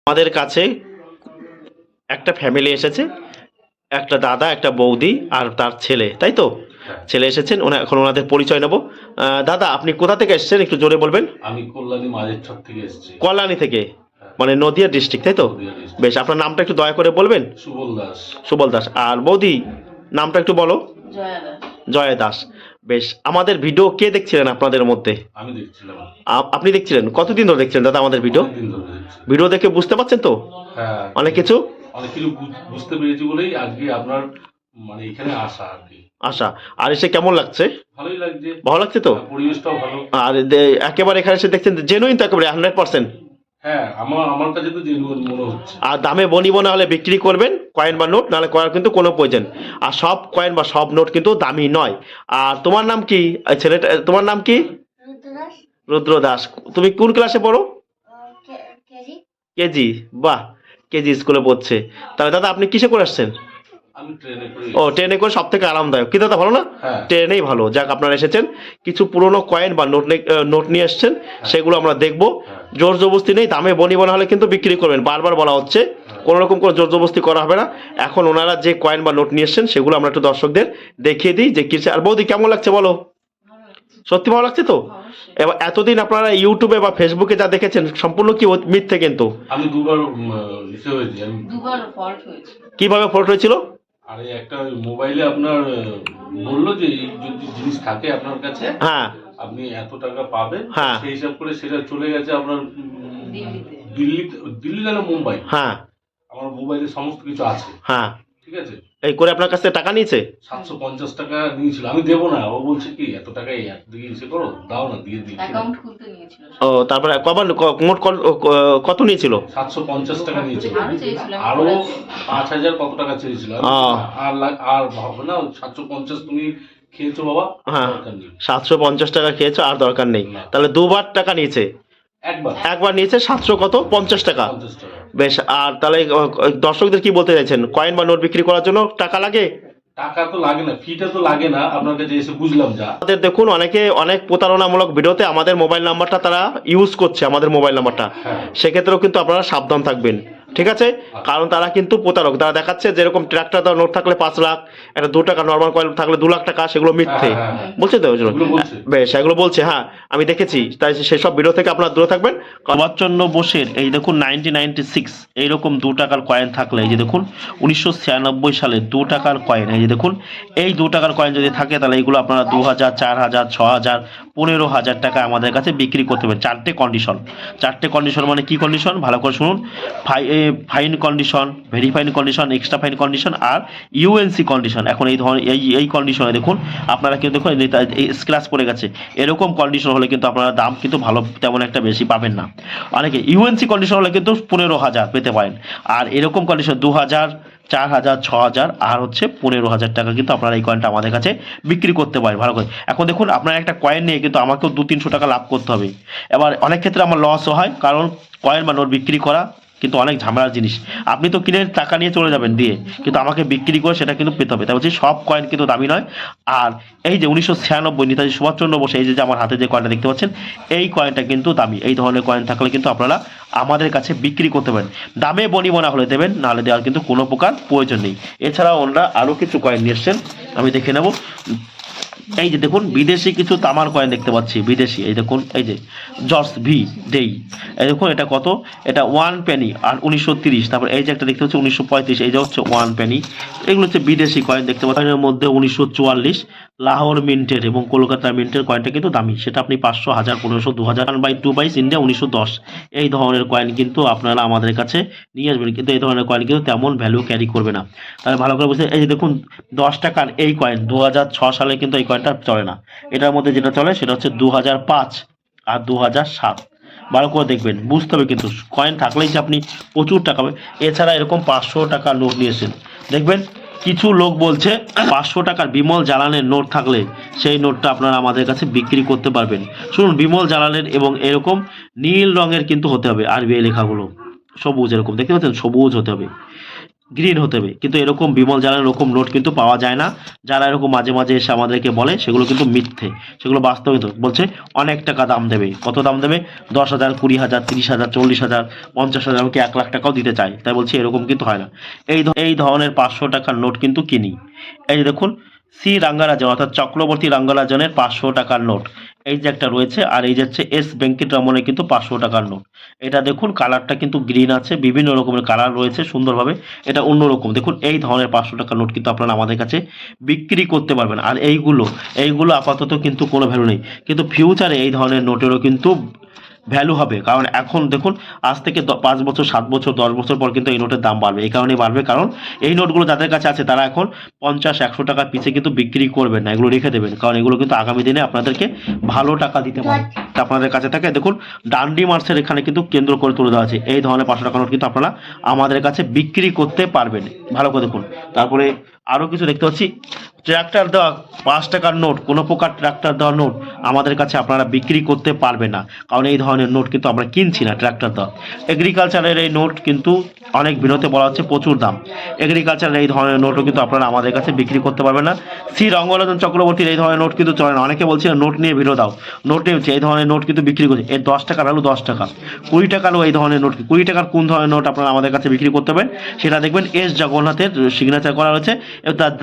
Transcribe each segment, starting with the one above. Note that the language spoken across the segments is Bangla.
আমাদের কাছে একটা ফ্যামিলি এসেছে, একটা দাদা, একটা বৌদি আর তার ছেলে, তাই তো? ছেলে এসেছেন, এখন ওনাদের পরিচয় নেব। দাদা, আপনি কোথা থেকে এসেছেন একটু জোরে বলবেন? আমি কল্যাণী মাঝেরচর থেকে এসেছি। কল্যাণী থেকে, মানে নদিয়া ডিস্ট্রিক্ট, তাই তো? নদিয়া ডিস্ট্রিক্ট। বেশ, আপনার নামটা একটু দয়া করে বলবেন। সুবল দাস। সুবল দাস। আর বৌদি, নামটা একটু বলো। জয়া দাস। জয়া দাস। বেশ, আমাদের ভিডিও কে দেখছিলেন আপনাদের মধ্যে? আমি দেখছিলাম। আপনি দেখছিলেন? কতদিন ধরে দেখছিলেন দাদা আমাদের ভিডিও? অনেকদিন ধরে দেখছি। ভিডিও দেখে বুঝতে পারছেন তো হ্যাঁ, অনেক কিছু? অনেক কিছু বুঝতে পেরেছি বলেই আজকে আপনার মানে এখানে আসা আর কি। আশা। আর এসে কেমন লাগছে? ভালোই লাগছে। ভালো লাগছে তো? পরিবেশটাও ভালো। আর একেবারে এখানে এসে দেখছেন জেনুইন তো, একেবারে 100%। হ্যাঁ, আমার কাছে তো জেনুইন মনে হচ্ছে। আর দামে বনিব না হলে বিক্রি করবেন, কয়েন বা নোট, নাহলে করার কিন্তু কোনো প্রয়োজন। আর সব কয়েন বা সব নোট কিন্তু দামি নয়। আর তোমার নাম কি? এই ছেলেটা, তোমার নাম কি? রুদ্রদাস। রুদ্র দাস। তুমি কোন ক্লাসে পড়ো? কেজি। কেজি। বাহ, কেজি স্কুলে পড়ছে। তাহলে দাদা আপনি কিসে করে আসছেন? আমি ট্রেনে করে। ও, ট্রেনে করে সব থেকে আরামদায়ক কি দাদা, ভালো না? হ্যাঁ। ট্রেনেই ভালো। যাক, আপনারা এসেছেন, কিছু পুরনো কয়েন বা নোট নিয়ে এসেছেন, সেগুলো আমরা দেখবো। জোর জবরদস্তি নেই, দামে বনিব না হলে কিন্তু বিক্রি করবেন, বারবার বলা হচ্ছে। কোনো রকম কোনো জোর জবরদস্তি করা হবে না। এখন ওনারা যে কয়েন বা নোট নিয়ে এসেছেন সেগুলো আমরা একটু দর্শকদের দেখিয়ে দিই যে কিসে। আর বৌদি, কেমন লাগছে বলো? সত্যি ভালো লাগছে তো? এবার এতদিন আপনারা ইউটিউবে বা ফেসবুকে যা দেখেছেন সম্পূর্ণ কি মিথ্যে কিন্তু? আমি দুবার ইসে হয়েছি। দুবার ফল্ট হয়েছে। কিভাবে ফল্ট হয়েছিল? আরে একটা মোবাইলে আপনার বললো যে এই যদি জিনিস থাকে আপনার কাছে, হ্যাঁ আপনি এত টাকা পাবেন। হ্যাঁ। সেই হিসাব করে সেটা চলে গেছে আপনার দিল্লিতে। দিল্লি না মুম্বাই। হ্যাঁ আমার মোবাইলে সমস্ত কিছু আছে। হ্যাঁ। ঠিক আছে। এই করে আপনার কাছ থেকে টাকা নিয়েছে? 750 টাকা নিয়েছিল। আমি দেবো না, ও বলছে কি এত টাকাই একদিকে ইসে করো, দাও না, দিয়ে দিচ্ছি। অ্যাকাউন্ট খুলতে নিয়েছিল। ও, তারপরে কবার মোট কত নিয়েছিল? 750 টাকা নিয়েছিল। আরো চেয়েছিলাম। আরো 5000 কত টাকা চেয়েছিল। আর ভাবো না, 750 তুমি খেয়েছো বাবা, হ্যাঁ, দরকার নেই। 750 টাকা খেয়েছো, আর দরকার নেই। না। তাহলে দুবার টাকা নিয়েছে? একবার নিয়েছে 700 কত 50 টাকা। 50 টাকা। বেশ, আর তাহলে দর্শকদের কি বলতে চাইছেন? কয়েন বা নোট বিক্রি করার জন্য টাকা লাগে? টাকা তো লাগে না, ফিটা তো লাগে না, আপনার কাছে এসে বুঝলাম যা। আমাদের দেখুন, অনেকে অনেক প্রতারণামূলক ভিডিওতে আমাদের মোবাইল নাম্বারটা তারা ইউজ করছে, আমাদের মোবাইল নাম্বারটা। হ্যাঁ। সেক্ষেত্রেও কিন্তু আপনারা সাবধান থাকবেন, ঠিক আছে? কারণ তারা কিন্তু প্রতারক। তারা দেখাচ্ছে যেরকম ট্রাক্টর নোট থাকলে 5 লাখ, একটা 2 টাকা নর্মাল কয়েন থাকলে 2 লাখ টাকা, সেগুলো মিথ্যে বলছে তো। এগুলো বলছে। বেশ, এগুলো বলছে, হ্যাঁ আমি দেখেছি। তাই সেসব ভিডিও থেকে আপনারা দূরে থাকবেন। কমাচ্ছন্ন বোসের এই দেখুন 1996 এইরকম 2 টাকার কয়েন থাকলে, এই যে দেখুন 1996 সালে 2 টাকার কয়েন, এই যে দেখুন এই 2 টাকার কয়েন যদি থাকে তাহলে এইগুলো আপনারা 2000, 4000, 6000, 15,000 টাকা আমাদের কাছে বিক্রি করতে পারবেন। চারটে কন্ডিশন মানে কি কন্ডিশন, ভালো করে শুনুন। Fine condition, very fine condition, extra fine condition আর ইউএনসি কন্ডিশন। এখন এই ধরনের এই কন্ডিশনে দেখুন আপনারা কিন্তু দেখুন স্ক্র্যাচ পড়ে গেছে, এরকম কন্ডিশন হলে কিন্তু আপনারা দাম কিন্তু ভালো তেমন একটা বেশি পাবেন না। অনেকে ইউএনসি কন্ডিশন হলে কিন্তু 15,000 পেতে পারেন। আর এরকম কন্ডিশন 2000, 4000, 6000 আর হচ্ছে 15,000 টাকা কিন্তু আপনারা এই কয়েনটা আমাদের কাছে বিক্রি করতে পারেন ভালো করে। এখন দেখুন, আপনার একটা কয়েন নিয়ে কিন্তু আমাকেও 200-300 টাকা লাভ করতে হবে। এবার অনেক ক্ষেত্রে আমার লসও হয়, কারণ কয়েন বা নোট বিক্রি করা কিন্তু অনেক ঝামেলার জিনিস। আপনি তো কিনে টাকা নিয়ে চলে যাবেন দিয়ে, কিন্তু আমাকে বিক্রি করে সেটা কিন্তু পেতে হবে। তাই বলছি সব কয়েন কিন্তু দামি নয়। আর এই যে 1996 নেতাজি সুভাষচন্দ্র বোস, এই যে আমার হাতে যে কয়েনটা দেখতে পাচ্ছেন, এই কয়েনটা কিন্তু দামি। এই ধরনের কয়েন থাকলে কিন্তু আপনারা আমাদের কাছে বিক্রি করতে পারেন। দামে বনিব না হলে দেবেন, নাহলে দেওয়ার কিন্তু কোনো প্রকার প্রয়োজন নেই। এছাড়াও ওনারা আরও কিছু কয়েন নিয়ে এসছেন, আমি দেখে নেব। এই যে দেখুন বিদেশি কিছু তামার কয়েন দেখতে পাচ্ছি, বিদেশি। এই দেখুন, এই যে জর্জ ভি ডেই, এই দেখুন এটা কত, এটা 1 পেনি আর 1930। তারপর এই যে একটা দেখতে পাচ্ছি 1935, এই যে হচ্ছে 1 পেনি। এগুলো হচ্ছে বিদেশি কয়েন দেখতে পাচ্ছেন। এর মধ্যে 1944 লাহোর মিন্টের এবং কলকাতা মিন্টের কয়েনটা কিন্তু দামি, সেটা আপনি 500, 1000, 1500, 2000। 1/2 বাইস ইন্ডিয়া 1910। এই ধরনের কয়েন কিন্তু আপনারা আমাদের কাছে নিয়ে আসবেন, কিন্তু এই ধরনের কয়েন কিন্তু তেমন ভ্যালু ক্যারি করবে না। তাহলে ভালো করে বুঝতে, এই যে দেখুন 10 টাকার এই কয়েন 2006 সালে কিন্তু এই কয়েনটা চলে না। এটার মধ্যে যেটা চলে সেটা হচ্ছে 2005 আর 2007। ভালো করে দেখবেন, বুঝতে হবে কিন্তু কয়েন থাকলেই যে আপনি প্রচুর টাকা পাবেন। এছাড়া এরকম 500 টাকা নোট নিয়েছেন, দেখবেন কিছু লোক বলছে 500 টাকার বিমল জালানের নোট থাকলে সেই নোটটা আপনারা আমাদের কাছে বিক্রি করতে পারবেন। শুনুন, বিমল জালানের এবং এরকম নীল রঙের কিন্তু হতে হবে, আরবিআই লেখাগুলো সবুজ, এরকম দেখতে পাচ্ছেন, সবুজ হতে হবে। গ্রিন হতে হবে, কিন্তু এরকম বিমল জালের এরকম নোট কিন্তু পাওয়া যায় না। যারা এরকম মাঝে মাঝে এসে আমাদেরকে বলে সেগুলো কিন্তু মিথ্যে, সেগুলো বাস্তবিত বলছে অনেক টাকা দাম দেবে। কত দাম দেবে? 10,000, 20,000, 30,000, 40,000, 50,000, এমনকি 1 লাখ টাকাও দিতে চায়। তাই বলছি এরকম কিন্তু হয় না। এই ধরনের 500 টাকার নোট কিন্তু কিনি। এই যে দেখুন সি রাঙ্গারাজন অর্থাৎ চক্রবর্তী রাঙ্গারাজনের 500 টাকার নোট, এই যে একটা রয়েছে। আর এই যে হচ্ছে এস ভেঙ্কটরমনের কিন্তু 500 টাকার নোট। এটা দেখুন কালারটা কিন্তু গ্রিন আছে, বিভিন্ন রকমের কালার রয়েছে সুন্দরভাবে, এটা অন্যরকম। দেখুন এই ধরনের 500 টাকার নোট কিন্তু আপনারা আমাদের কাছে বিক্রি করতে পারবেন। আর এইগুলো আপাতত কিন্তু কোনো ভ্যালু নেই, কিন্তু ফিউচারে এই ধরনের নোটেরও কিন্তু ভ্যালু হবে। কারণ এখন দেখুন আজ থেকে 5 বছর, 7 বছর, 10 বছর পর কিন্তু এই নোটের দাম বাড়বে। এই কারণেই বাড়বে কারণ এই নোটগুলো যাদের কাছে আছে তারা এখন 50-100 টাকা পিছে কিন্তু বিক্রি করবেন না, এগুলো রেখে দেবেন। কারণ এগুলো কিন্তু আগামী দিনে আপনাদেরকে ভালো টাকা দিতে পারে। আপনাদের কাছে থাকে দেখুন ডান্ডি মার্চের এখানে কিন্তু কেন্দ্র করে তুলে দেওয়া আছে। এই ধরনের 500 টাকা নোট কিন্তু আপনারা আমাদের কাছে বিক্রি করতে পারবেন। ভালো করে দেখুন। তারপরে আরও কিছু দেখতে পাচ্ছি, ট্র্যাক্টর দেওয়া 5 টাকার নোট, কোনো প্রকার ট্র্যাক্টর দেওয়া নোট আমাদের কাছে আপনারা বিক্রি করতে পারবেন না, কারণ এই ধরনের নোট কিন্তু আমরা কিনছি না ট্র্যাক্টর দেওয়া। এগ্রিকালচারের এই নোট কিন্তু অনেক বিরতে বলা হচ্ছে প্রচুর দাম। এগ্রিকালচারের এই ধরনের নোটও কিন্তু আপনারা আমাদের কাছে বিক্রি করতে পারবেন না। সি রঙ্গরাজন চক্রবর্তীর এই ধরনের নোট কিন্তু চলে না। অনেকে বলছে নোট নিয়ে ভিডিও দাও, নোট নিয়ে এই ধরনের নোট কিন্তু বিক্রি করছে। এর 10 টাকা ভ্যালু 10 টাকা, 20 টাকারও এই ধরনের নোট। 20 টাকার কোন ধরনের নোট আপনারা আমাদের কাছে বিক্রি করতে পারেন সেটা দেখবেন এস জগন্নাথের সিগনেচার করা রয়েছে। তার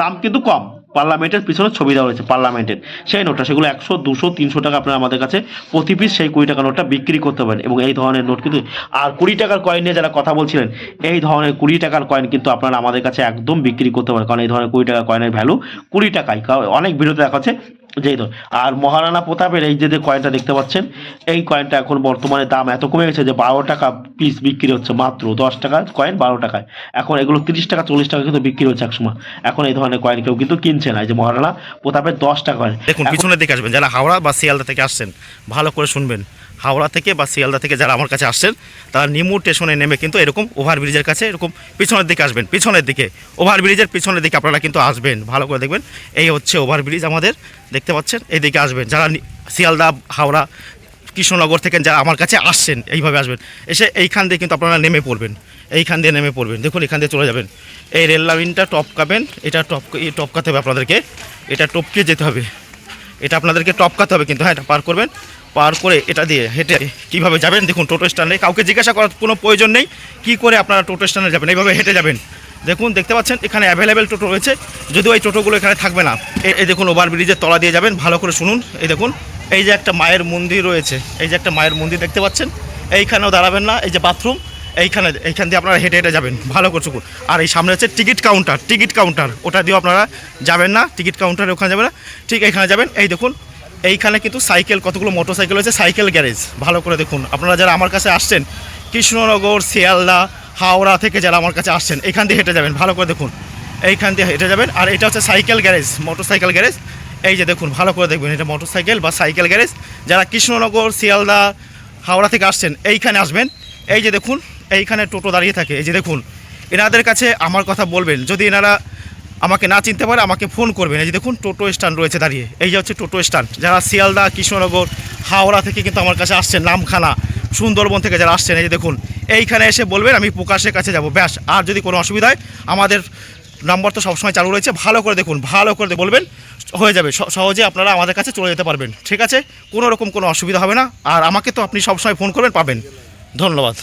দাম কিন্তু কম, পার্লামেন্টের পিছনে ছবি দেওয়া রয়েছে পার্লামেন্টের সেই নোটটা, সেগুলো 100, 200, 300 টাকা আপনারা আমাদের কাছে প্রতি পিস সেই 20 টাকা নোটটা বিক্রি করতে পারেন। এবং এই ধরনের নোট কিন্তু, আর 20 টাকার কয়েন নিয়ে যারা কথা বলছিলেন, এই ধরনের 20 টাকার কয়েন কিন্তু আপনারা আমাদের কাছে একদম বিক্রি করতে পারেন, কারণ এই ধরনের 20 টাকার কয়েনের ভ্যালু 20 টাকাই। অনেক বিরতি দেখা হচ্ছে যেই ধর। আর মহারানা প্রতাপের এই যে কয়েনটা দেখতে পাচ্ছেন, এই কয়েনটা এখন বর্তমানে দাম এত কমে গেছে যে 12 টাকা পিস বিক্রি হচ্ছে, মাত্র 10 টাকার কয়েন 12 টাকায়। এখন এগুলো 30 টাকা 40 টাকা কিন্তু বিক্রি হচ্ছে একসময়। এখন এই ধরনের কয়েন কেউ কিন্তু কিনছে না। এই যে মহারানা প্রতাপের 10 টাকা কয়েন। দেখুন পিছনের দিকে আসবেন, যারা হাওড়া বা শিয়ালদা থেকে আসছেন ভালো করে শুনবেন। হাওড়া থেকে বা শিয়ালদা থেকে যারা আমার কাছে আসছেন তারা নিমু স্টেশনে নেমে কিন্তু এরকম ওভারব্রিজের কাছে এরকম পিছনের দিকে আসবেন, পিছনের দিকে ওভারব্রিজের পিছনের দিকে আপনারা কিন্তু আসবেন। ভালো করে দেখবেন, এই হচ্ছে ওভারব্রিজ আমাদের, দেখতে পাচ্ছেন, এই দিকে আসবেন। যারা শিয়ালদা, হাওড়া, কৃষ্ণনগর থেকে যারা আমার কাছে আসছেন এইভাবে আসবেন, এসে এইখান দিয়ে কিন্তু আপনারা নেমে পড়বেন, এইখান দিয়ে নেমে পড়বেন। দেখুন এখান দিয়ে চলে যাবেন, এই রেল লাইনটা টপকাবেন, এটা টপকাতে হবে আপনাদেরকে, এটা টপকে যেতে হবে, এটা আপনাদেরকে টপকাতে হবে কিন্তু। হ্যাঁ, এটা পার করবেন, পার করে এটা দিয়ে হেঁটে কীভাবে যাবেন দেখুন। টোটো স্ট্যান্ডে কাউকে জিজ্ঞাসা করার কোনো প্রয়োজন নেই কী করে আপনারা টোটো স্ট্যান্ডে যাবেন, এইভাবে হেঁটে যাবেন। দেখুন দেখতে পাচ্ছেন এখানে অ্যাভেলেবেল টোটো রয়েছে, যদিও এই টোটোগুলো এখানে থাকবে না। এই দেখুন ওভারব্রিজের তলা দিয়ে যাবেন, ভালো করে শুনুন। এই দেখুন এই যে একটা মায়ের মন্দির রয়েছে, এই যে একটা মায়ের মন্দির দেখতে পাচ্ছেন, এইখানেও দাঁড়াবেন না, এই যে বাথরুম, এইখান দিয়ে আপনারা হেঁটে হেঁটে যাবেন, ভালো করে শুকুন। আর এই সামনে হচ্ছে টিকিট কাউন্টার, ওটা দিয়েও আপনারা যাবেন না, টিকিট কাউন্টারে ওখানে যাবেন না, ঠিক এখানে যাবেন। এই দেখুন এইখানে কিন্তু সাইকেল, কতগুলো মোটর সাইকেল রয়েছে, সাইকেল গ্যারেজ। ভালো করে দেখুন, আপনারা যারা আমার কাছে আসছেন কৃষ্ণনগর, শিয়ালদা, হাওড়া থেকে যারা আমার কাছে আসছেন, এইখান দিয়ে হেঁটে যাবেন, ভালো করে দেখুন, এইখান দিয়ে হেঁটে যাবেন। আর এটা হচ্ছে cycle garage, motor cycle garage. এই যে দেখুন ভালো করে দেখবেন, এটা মোটর সাইকেল বা সাইকেল গ্যারেজ। যারা কৃষ্ণনগর, শিয়ালদা, হাওড়া থেকে আসছেন এইখানে আসবেন। এই যে দেখুন এইখানে টোটো দাঁড়িয়ে থাকে, এই যে দেখুন এনাদের কাছে আমার কথা বলবেন। যদি এনারা আমাকে না চিনতে পারে আমাকে ফোন করবেন। এই যে দেখুন টোটো স্ট্যান্ড রয়েছে দাঁড়িয়ে, এই যে হচ্ছে টোটো স্ট্যান্ড। যারা শিয়ালদা, কৃষ্ণনগর, হাওড়া থেকে কিন্তু আমার কাছে আসছেন, নামখানা, সুন্দরবন থেকে যারা আসছেন, এই যে দেখুন এইখানে এসে বলবেন আমি প্রকাশের কাছে যাব, ব্যাস। আর যদি কোনো অসুবিধা হয় আমাদের নাম্বার তো সবসময় চালু রয়েছে, ভালো করে দেখুন, ভালো করে বলবেন, হয়ে যাবে। সহজে আপনারা আমাদের কাছে চলে যেতে পারবেন, ঠিক আছে? কোনো রকম কোনো অসুবিধা হবে না। আর আমাকে তো আপনি সবসময় ফোন করবেন, পাবেন। ধন্যবাদ।